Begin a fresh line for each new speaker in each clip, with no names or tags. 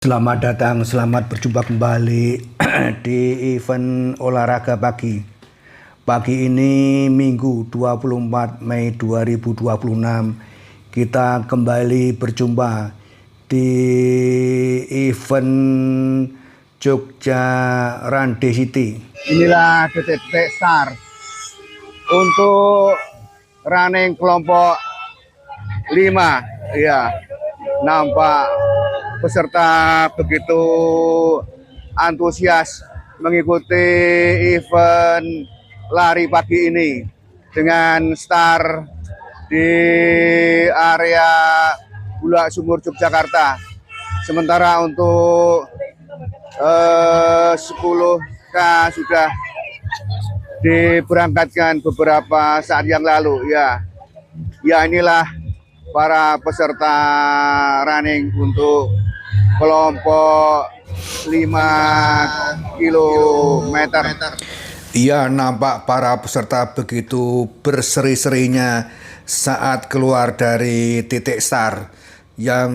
Selamat datang, selamat berjumpa kembali di event olahraga pagi. Pagi ini Minggu 24 Mei 2026 kita kembali berjumpa di event Jogja Run Day City.
Inilah detik-detik start untuk running kelompok 5. Ya, nampak peserta begitu antusias mengikuti event lari pagi ini dengan start di area Bulak Sumur Yogyakarta. Sementara untuk 10K sudah diberangkatkan beberapa saat yang lalu. Ya inilah para peserta running untuk kelompok 5 kilometer.
Iya, nampak para peserta begitu berseri-serinya saat keluar dari titik start yang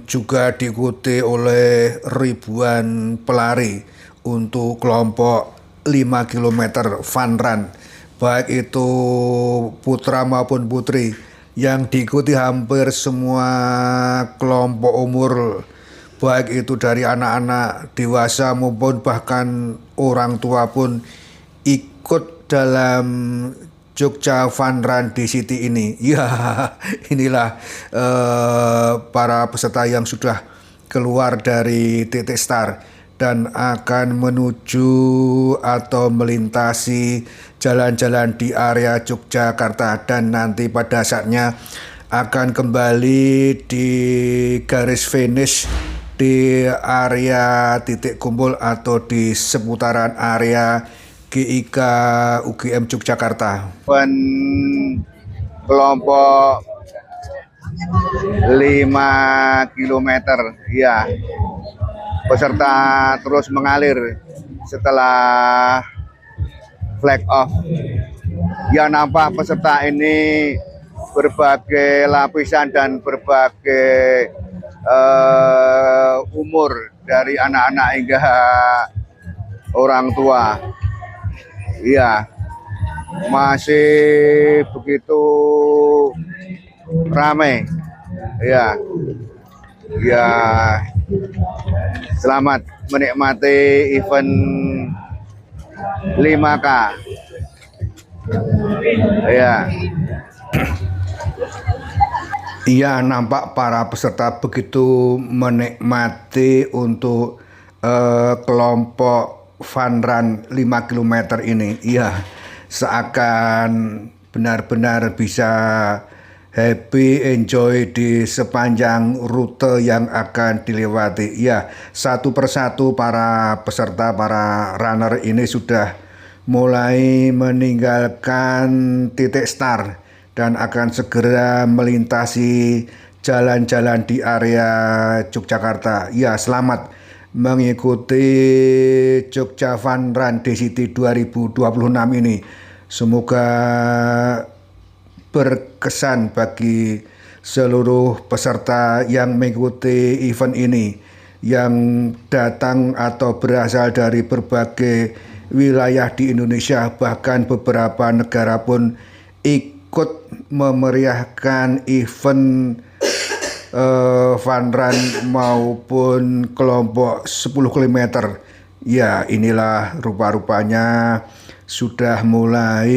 juga diikuti oleh ribuan pelari untuk kelompok 5 km fun run, baik itu putra maupun putri, yang diikuti hampir semua kelompok umur, baik itu dari anak-anak, dewasa maupun bahkan orang tua pun ikut dalam Jogja Fun Run Day City ini. Ya, inilah para peserta yang sudah keluar dari titik start dan akan menuju atau melintasi jalan-jalan di area Yogyakarta, dan nanti pada saatnya akan kembali di garis finish di area titik kumpul atau di seputaran area GIK UGM Yogyakarta.
Kelompok 5 kilometer, ya, peserta terus mengalir setelah flag off. Ya, nampak peserta ini berbagai lapisan dan berbagai umur, dari anak-anak hingga orang tua. Iya, masih begitu ramai. Ya, selamat menikmati event 5K. Ya.
Iya, nampak para peserta begitu menikmati untuk kelompok fun run 5 km ini. Iya, seakan benar-benar bisa happy, enjoy di sepanjang rute yang akan dilewati. Ya, satu persatu para peserta, para runner ini sudah mulai meninggalkan titik start dan akan segera melintasi jalan-jalan di area Yogyakarta. Ya, selamat mengikuti Jogja Fun Run Day City 2026 ini. Semoga berkesan bagi seluruh peserta yang mengikuti event ini, yang datang atau berasal dari berbagai wilayah di Indonesia, bahkan beberapa negara pun ikut memeriahkan event fun run maupun kelompok 10 km. Ya, inilah rupa-rupanya sudah mulai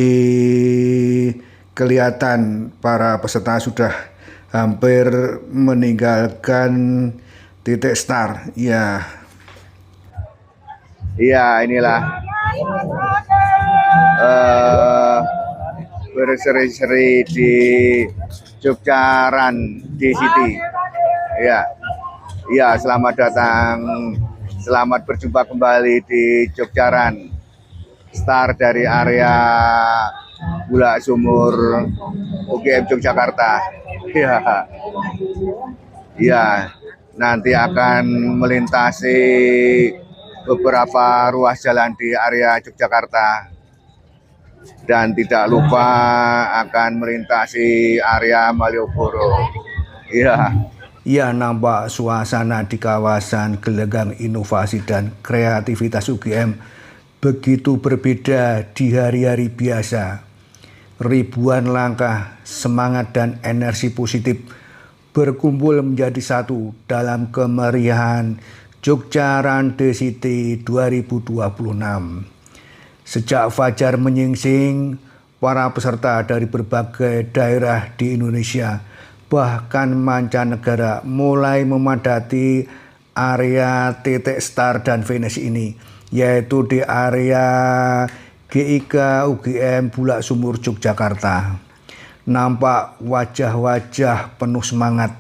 kelihatan para peserta sudah hampir meninggalkan titik start. Ya.
Iya, inilah berseri-seri di Jogja Run Day City. Ya, selamat datang, selamat berjumpa kembali di Jogja Run. Start dari area Bulak Sumur UGM Yogyakarta. Ya, nanti akan melintasi beberapa ruas jalan di area Yogyakarta, dan tidak lupa akan melintasi area Malioboro.
Ya, nampak suasana di kawasan gelanggang inovasi dan kreativitas UGM begitu berbeda di hari-hari biasa. Ribuan langkah, semangat dan energi positif berkumpul menjadi satu dalam kemeriahan Jogja Rande City 2026. Sejak fajar menyingsing, para peserta dari berbagai daerah di Indonesia bahkan mancanegara mulai memadati area titik start dan finish ini, yaitu di area GIK UGM Bulak Sumur Yogyakarta. Nampak wajah-wajah penuh semangat,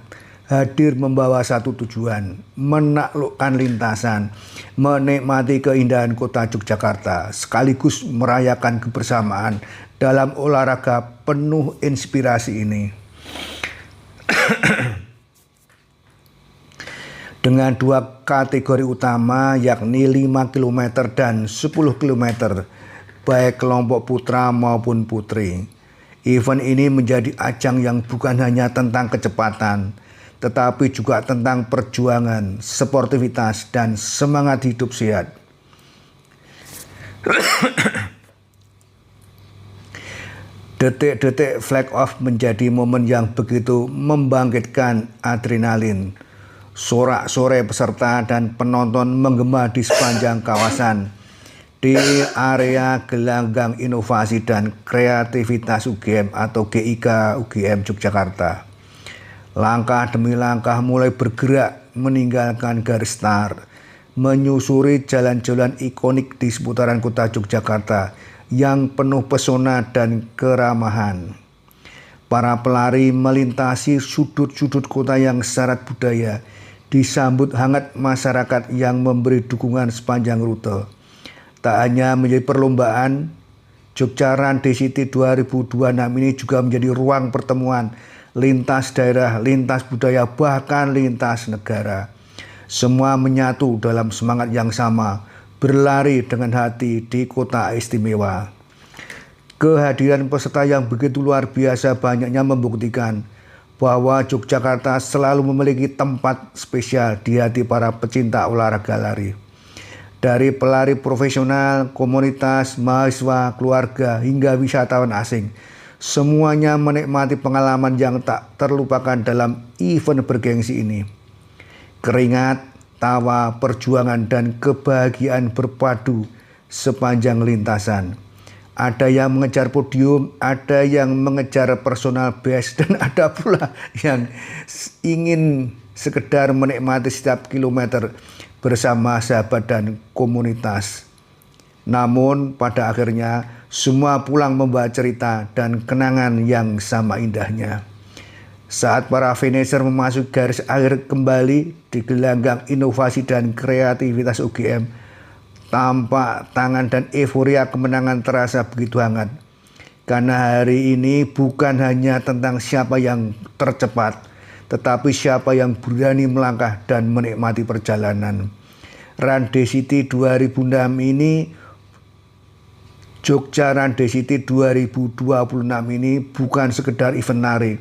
hadir membawa satu tujuan, menaklukkan lintasan, menikmati keindahan kota Yogyakarta, sekaligus merayakan kebersamaan dalam olahraga penuh inspirasi ini. Dengan dua kategori utama yakni 5 km dan 10 km, baik kelompok putra maupun putri. Event ini menjadi ajang yang bukan hanya tentang kecepatan, tetapi juga tentang perjuangan, sportivitas, dan semangat hidup sehat. Detik-detik flag off menjadi momen yang begitu membangkitkan adrenalin. Sorak-sorai peserta dan penonton menggema di sepanjang kawasan. Di area gelanggang inovasi dan kreativitas UGM atau GIK UGM Yogyakarta. Langkah demi langkah mulai bergerak meninggalkan garis start, menyusuri jalan-jalan ikonik di seputaran kota Yogyakarta yang penuh pesona dan keramahan. Para pelari melintasi sudut-sudut kota yang syarat budaya, disambut hangat masyarakat yang memberi dukungan sepanjang rute. Tak hanya menjadi perlombaan, Jogja Rande City 2026 ini juga menjadi ruang pertemuan lintas daerah, lintas budaya, bahkan lintas negara. Semua menyatu dalam semangat yang sama, berlari dengan hati di kota istimewa. Kehadiran peserta yang begitu luar biasa banyaknya membuktikan bahwa Yogyakarta selalu memiliki tempat spesial di hati para pecinta olahraga lari. Dari pelari profesional, komunitas, mahasiswa, keluarga, hingga wisatawan asing, semuanya menikmati pengalaman yang tak terlupakan dalam event bergengsi ini. Keringat, tawa, perjuangan, dan kebahagiaan berpadu sepanjang lintasan. Ada yang mengejar podium, ada yang mengejar personal best, dan ada pula yang ingin sekedar menikmati setiap kilometer bersama sahabat dan komunitas. Namun pada akhirnya semua pulang membawa cerita dan kenangan yang sama indahnya. Saat para finisher memasuki garis akhir kembali di gelanggang inovasi dan kreativitas UGM, tampak tangan dan euforia kemenangan terasa begitu hangat. Karena hari ini bukan hanya tentang siapa yang tercepat, tetapi siapa yang berani melangkah dan menikmati perjalanan. Rande City 2006 ini, Jogja Rande City 2026 ini bukan sekedar event lari.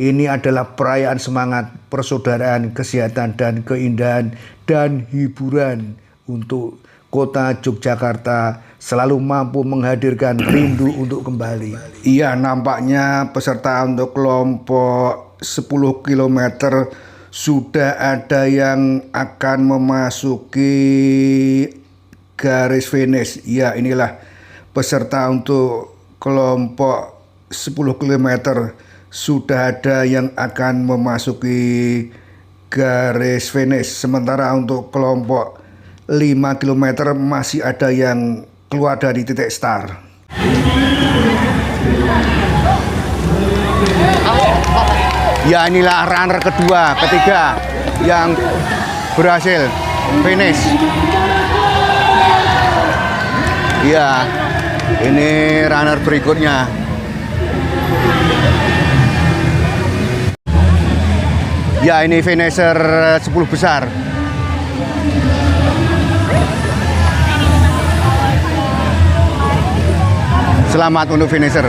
Ini adalah perayaan semangat, persaudaraan, kesehatan, dan keindahan, dan hiburan untuk kota Yogyakarta selalu mampu menghadirkan rindu untuk kembali. Iya, nampaknya peserta untuk kelompok 10 km sudah ada yang akan memasuki garis finish. Ya, inilah peserta untuk kelompok 10 km sudah ada yang akan memasuki garis finish. Sementara untuk kelompok 5 km masih ada yang keluar dari titik start. Ya, inilah runner kedua, ketiga yang berhasil finish. Ya, ini runner berikutnya. Ya, ini finisher 10 besar. Selamat untuk finisher.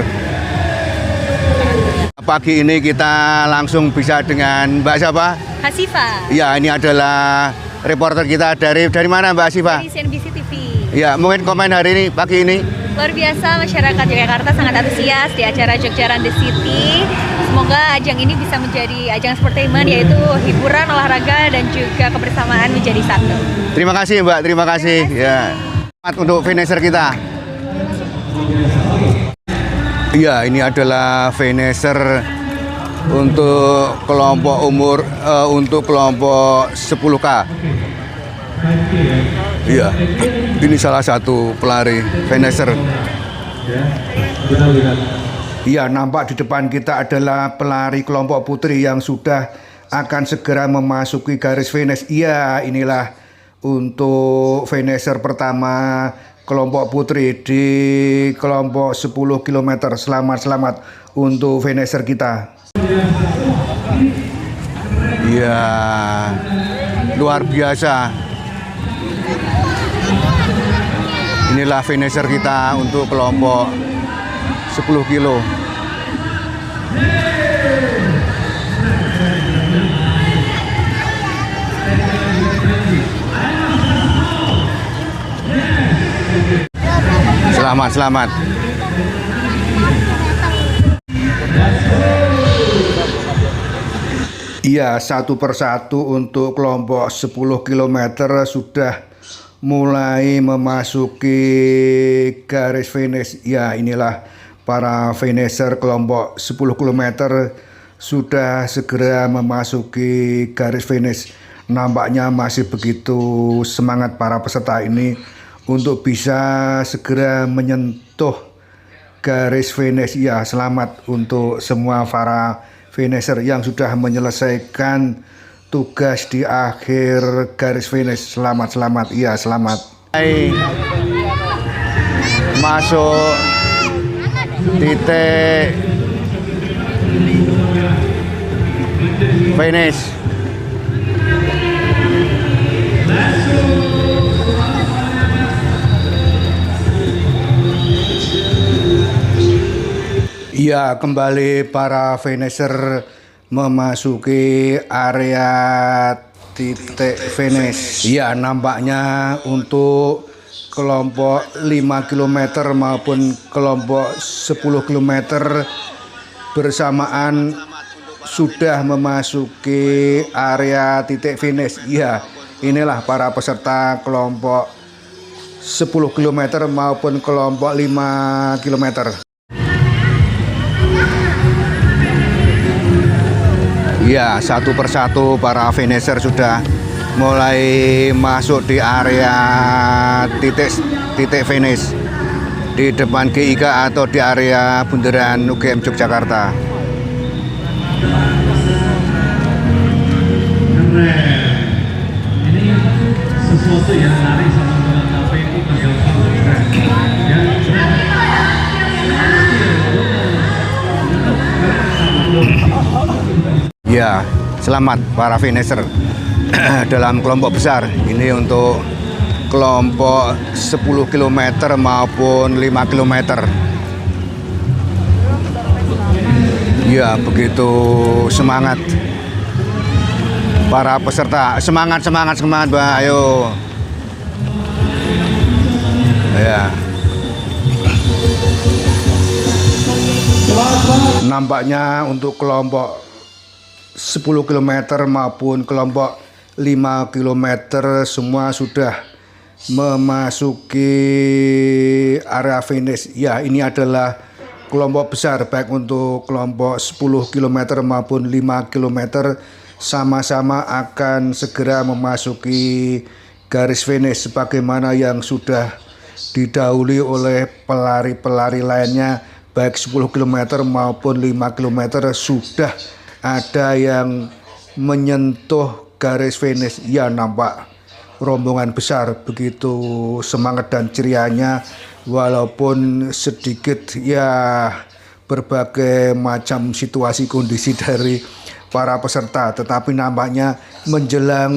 Pagi ini kita langsung bisa dengan Mbak siapa?
Hasifa
Ya, ini adalah reporter kita dari mana Mbak Hasifa?
dari CNBC TV.
Ya, mungkin komen hari ini, pagi ini.
Luar biasa, masyarakat Yogyakarta sangat antusias di acara Jogja Run the City. Semoga ajang ini bisa menjadi ajang sportainment, yaitu hiburan, olahraga, dan juga kebersamaan menjadi satu.
Terima kasih Mbak, terima kasih. Ya. Selamat untuk finisher kita. Iya, ini adalah finisher untuk kelompok umur untuk kelompok 10K. Iya, ini salah satu pelari finisher. Iya, nampak di depan kita adalah pelari kelompok putri yang sudah akan segera memasuki garis finish. Iya, inilah untuk finisher pertama kelompok putri di kelompok 10 km. Selamat untuk finisher kita. Iya, luar biasa. Inilah finisher kita untuk kelompok 10 kilo. Selamat. Iya, satu persatu untuk kelompok 10 km sudah mulai memasuki garis finish. Ya, inilah para finisher kelompok 10 km sudah segera memasuki garis finish. Nampaknya masih begitu semangat para peserta ini untuk bisa segera menyentuh garis finish. Ya, selamat untuk semua para finisher yang sudah menyelesaikan tugas di akhir garis finish. Selamat. Iya, selamat. Masuk titik finish. Iya, kembali para finisher memasuki area titik finish. Iya, nampaknya untuk kelompok 5 km maupun kelompok 10 km bersamaan sudah memasuki area titik finish. Iya, inilah para peserta kelompok 10 km maupun kelompok 5 km. Ya, satu persatu para finisher sudah mulai masuk di area titik finish di depan GIK atau di area bundaran UGM Yogyakarta.
Ini sesuatu yang lari sama dengan KPU
Ya, selamat para finisher dalam kelompok besar. Ini untuk kelompok 10 km maupun 5 km. Ya, begitu semangat para peserta. Semangat Mbak, ayo. Ya. Nampaknya untuk kelompok 10 km maupun kelompok 5 km semua sudah memasuki area finish. Ya, ini adalah kelompok besar baik untuk kelompok 10 km maupun 5 km sama-sama akan segera memasuki garis finish sebagaimana yang sudah didahului oleh pelari-pelari lainnya baik 10 km maupun 5 km sudah ada yang menyentuh garis finish. Ya, nampak rombongan besar begitu semangat dan cerianya walaupun sedikit ya berbagai macam situasi kondisi dari para peserta, tetapi nampaknya menjelang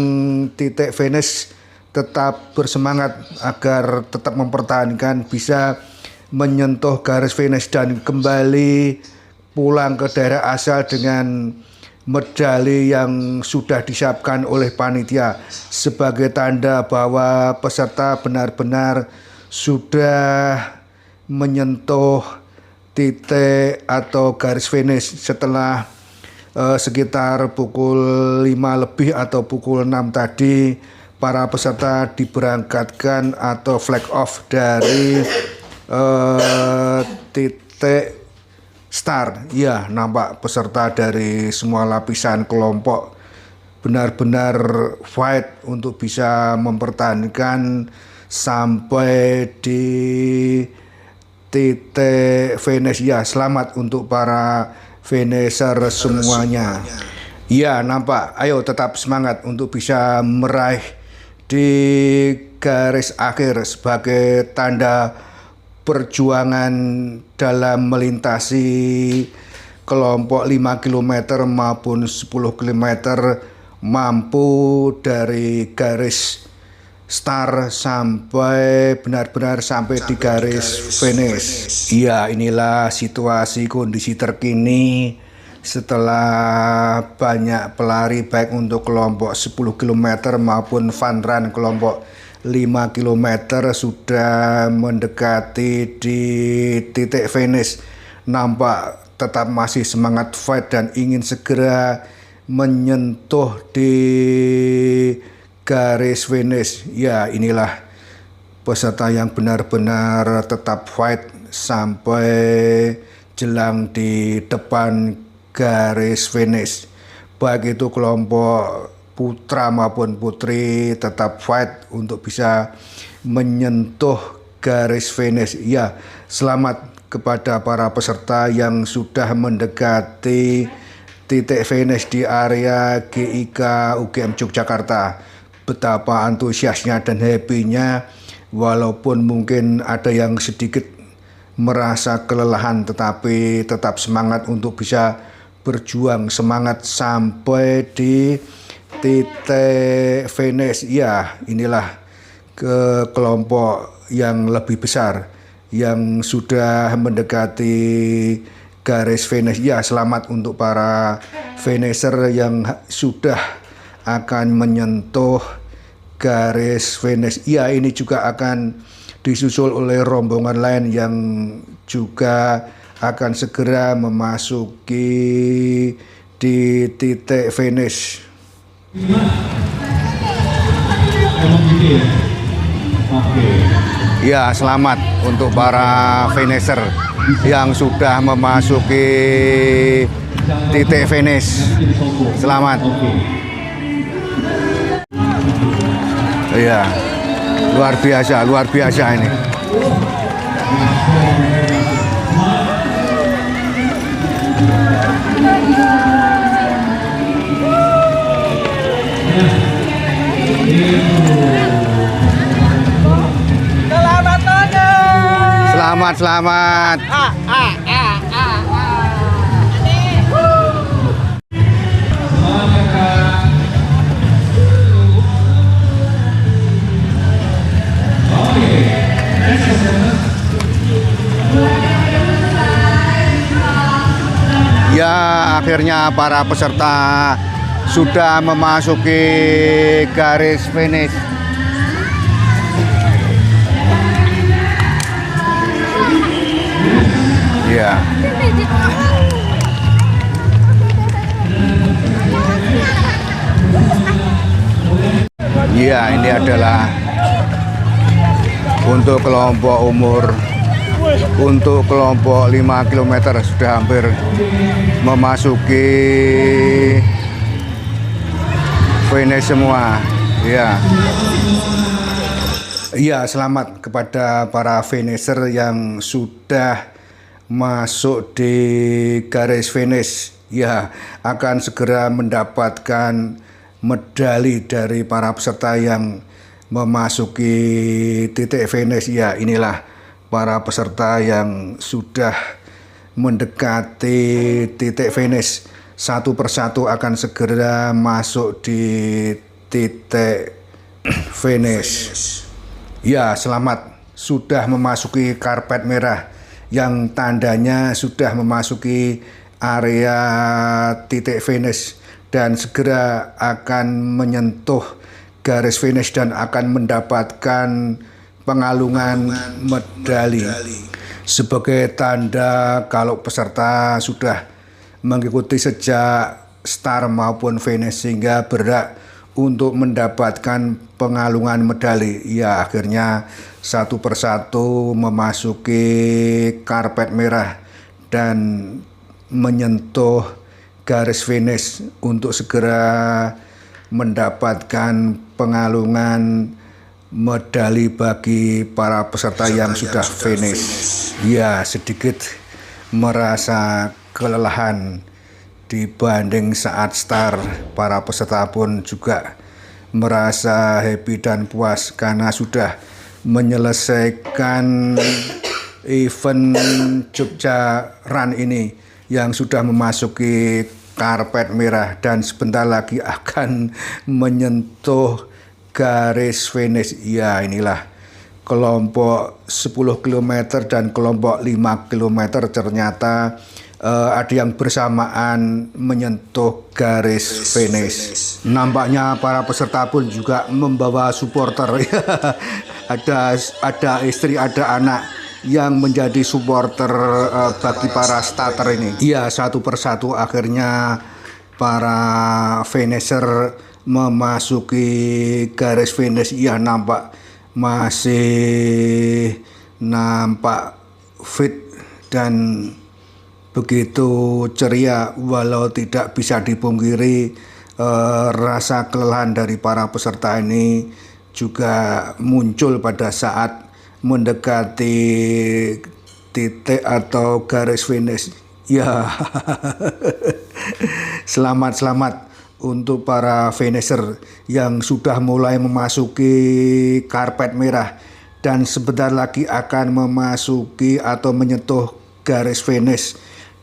titik finish tetap bersemangat agar tetap mempertahankan bisa menyentuh garis finish dan kembali pulang ke daerah asal dengan medali yang sudah disiapkan oleh panitia sebagai tanda bahwa peserta benar-benar sudah menyentuh titik atau garis finish setelah sekitar pukul 5 lebih atau pukul 6 tadi para peserta diberangkatkan atau flag off dari titik start. Ya, nampak peserta dari semua lapisan kelompok benar-benar fight untuk bisa mempertahankan sampai di titik finish. Ya, selamat untuk para finisher semuanya. Ya, nampak. Ayo tetap semangat untuk bisa meraih di garis akhir sebagai tanda perjuangan dalam melintasi kelompok 5 km maupun 10 km mampu dari garis start sampai benar-benar sampai di garis finish. Ya, inilah situasi kondisi terkini setelah banyak pelari baik untuk kelompok 10 km maupun fun run kelompok 5 km sudah mendekati di titik finish. Nampak tetap masih semangat fight dan ingin segera menyentuh di garis finish. Ya, inilah peserta yang benar-benar tetap fight sampai jelang di depan garis finish. Baik itu kelompok putra maupun putri tetap fight untuk bisa menyentuh garis finish. Ya, selamat kepada para peserta yang sudah mendekati titik finish di area GIK UGM Yogyakarta. Betapa antusiasnya dan happy-nya, walaupun mungkin ada yang sedikit merasa kelelahan, tetapi tetap semangat untuk bisa berjuang, semangat sampai di titik finish. Ya, inilah ke kelompok yang lebih besar yang sudah mendekati garis finish. Ya, selamat untuk para finisher yang sudah akan menyentuh garis finish. Ya, ini juga akan disusul oleh rombongan lain yang juga akan segera memasuki di titik finish. Ya, selamat untuk para finisher yang sudah memasuki titik finish. Selamat. Ya, luar biasa ini. Selamat. Ya, akhirnya para peserta sudah memasuki garis finish. Ya. Ya, ini adalah untuk kelompok umur, untuk kelompok 5 km sudah hampir memasuki finish semua. Ya. Ya, selamat kepada para finisher yang sudah masuk di garis finish. Ya, akan segera mendapatkan medali dari para peserta yang memasuki titik finish. Ya, inilah para peserta yang sudah mendekati titik finish. Satu persatu akan segera masuk di titik finish. Ya, selamat sudah memasuki karpet merah yang tandanya sudah memasuki area titik finish dan segera akan menyentuh garis finish dan akan mendapatkan pengalungan medali sebagai tanda kalau peserta sudah mengikuti sejak start maupun finish sehingga berhak untuk mendapatkan pengalungan medali. Ya, akhirnya satu persatu memasuki karpet merah dan menyentuh garis finish untuk segera mendapatkan pengalungan medali bagi para peserta yang sudah finish. Ya, sedikit merasa kelelahan dibanding saat start. Para peserta pun juga merasa happy dan puas karena sudah menyelesaikan event Jogja Run ini yang sudah memasuki karpet merah dan sebentar lagi akan menyentuh garis finish. Ya, inilah kelompok 10 km dan kelompok 5 km ternyata ada yang bersamaan menyentuh garis finish. Nampaknya para peserta pun juga membawa supporter. ada istri, ada anak yang menjadi supporter bagi para starter ini. Iya, satu persatu akhirnya para finisher memasuki garis finish. Iya, masih nampak fit dan begitu ceria, walau tidak bisa dipungkiri rasa kelelahan dari para peserta ini juga muncul pada saat mendekati titik atau garis finish. Ya, selamat untuk para finisher yang sudah mulai memasuki karpet merah dan sebentar lagi akan memasuki atau menyentuh garis finish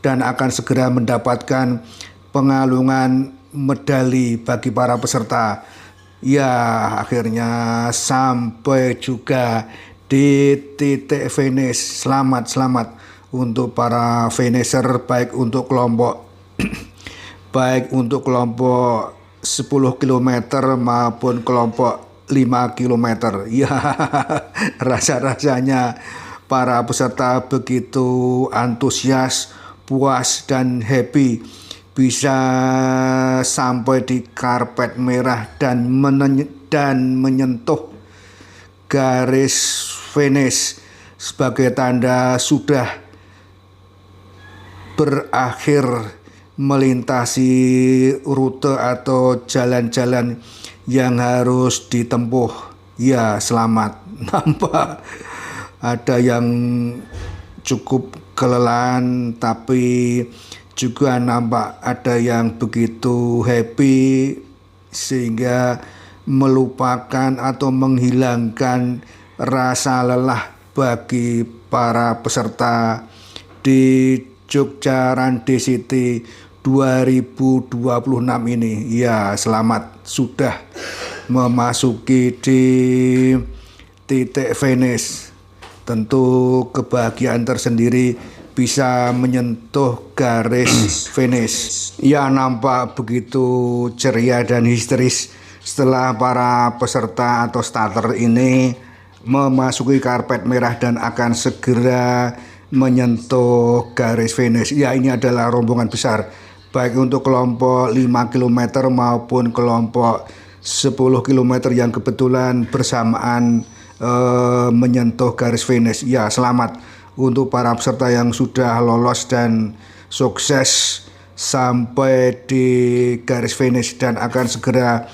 dan akan segera mendapatkan pengalungan medali bagi para peserta. Ya, akhirnya sampai juga di titik finish. Selamat untuk para finisher, baik untuk kelompok 10 km maupun kelompok 5 km. Ya, rasanya para peserta begitu antusias, puas dan happy bisa sampai di karpet merah dan menyentuh garis finish sebagai tanda sudah berakhir melintasi rute atau jalan-jalan yang harus ditempuh. Ya, selamat. Nampak ada yang cukup kelelahan, tapi juga nampak ada yang begitu happy sehingga melupakan atau menghilangkan rasa lelah bagi para peserta di Jogja Run DCT 2026 ini. Ya, selamat sudah memasuki di titik finish. Tentu kebahagiaan tersendiri bisa menyentuh garis finish. Ya, nampak begitu ceria dan histeris setelah para peserta atau starter ini memasuki karpet merah dan akan segera menyentuh garis finish. Ya, ini adalah rombongan besar baik untuk kelompok 5 km maupun kelompok 10 km yang kebetulan bersamaan menyentuh garis finish. Ya, selamat untuk para peserta yang sudah lolos dan sukses sampai di garis finish dan akan segera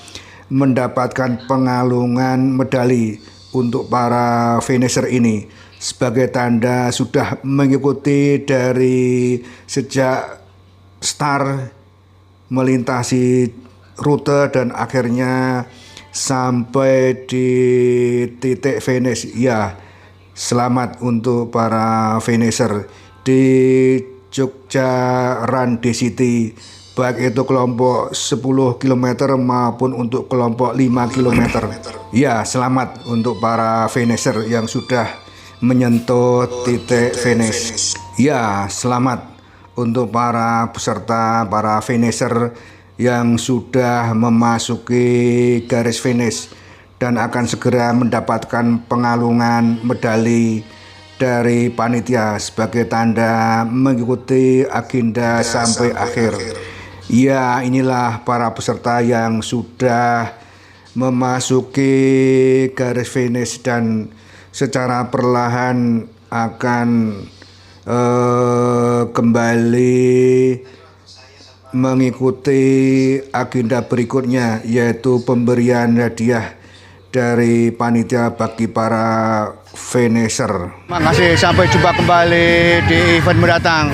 mendapatkan pengalungan medali untuk para finisher ini sebagai tanda sudah mengikuti dari sejak start melintasi rute dan akhirnya sampai di titik finish. Ya, selamat untuk para finisher di Jogja Run DCT, baik itu kelompok 10 km maupun untuk kelompok 5 km. Ya, selamat untuk para finisher yang sudah menyentuh titik finish. Ya, selamat untuk para peserta, para finisher yang sudah memasuki garis finish dan akan segera mendapatkan pengalungan medali dari panitia sebagai tanda mengikuti agenda sampai akhir. Ya, inilah para peserta yang sudah memasuki garis finish dan secara perlahan akan kembali mengikuti agenda berikutnya, yaitu pemberian hadiah dari panitia bagi para finisher.
Terima kasih, sampai jumpa kembali di event mendatang.